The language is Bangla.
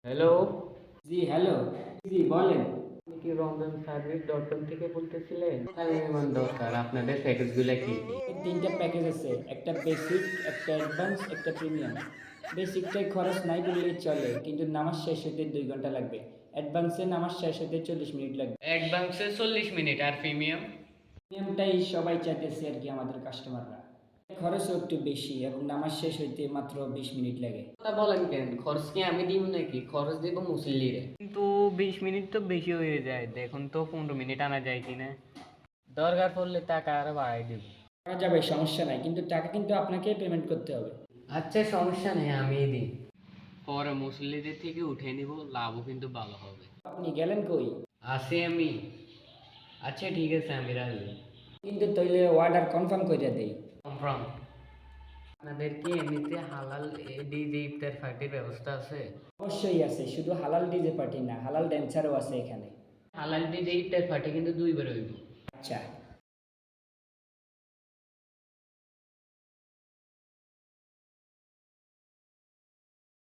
হ্যালো। জি, হ্যালো। জি, বলেন। আপনি কি রমজান সার্ভিস .com থেকে বলতেছিলেন? তাহলে মেহমান দরকার। আপনাদের প্যাকেজগুলা কি কি? ৩ টা প্যাকেজ আছে। একটা বেসিক, একটা অ্যাডভান্স, একটা প্রিমিয়াম। বেসিকটায় খরচ নাই বললেই চলে, কিন্তু নামাজ শেষ হতে ২ ঘন্টা লাগবে। অ্যাডভান্সে নামাজ শেষ হতে ৪০ মিনিট লাগবে। অ্যাডভান্সে 40 মিনিট আর প্রিমিয়াম? প্রিমিয়ামটাই সবাই চাইতেছে আরকি আমাদের কাস্টমাররা। খরচও একটু বেশি এবং নামাজ শেষ হইতে মাত্র ২০ মিনিট লাগে। কথা বলেন কেন? খরচ কি আমি দিব নাকি? খরচ দিব মুসল্লিরে। কিন্তু 20 মিনিট তো বেশি হয়ে যায়। দেখুন তো 15 মিনিট আনা যায় কিনা। দরকার পড়লে টাকা আরো বাড়াই দেব। করা যাবে, সমস্যা নাই। কিন্তু টাকা কিন্তু আপনাকেই পেমেন্ট করতে হবে। আচ্ছা সমস্যা নেই, আমিই দিই। পরে মুসল্লিদের থেকে উঠে নিব, লাভও কিন্তু ভালো হবে। আপনি গেলেন কই? আসি আমি। আচ্ছা ঠিক আছে, আমি রাজি। কিন্তু তাইলে অর্ডার কনফার্ম কইরা দেই। কনফার্ম। আপনাদের কি এমনিতে হালাল ডিজে ইফতার পার্টির ব্যবস্থা আছে? অবশ্যই আছে। শুধু হালাল ডিজে পার্টি না, হালাল ড্যান্সারও আছে এখানে। হালাল ডিজে ইফতার পার্টি কিন্তু 2 বার হইব। আচ্ছা।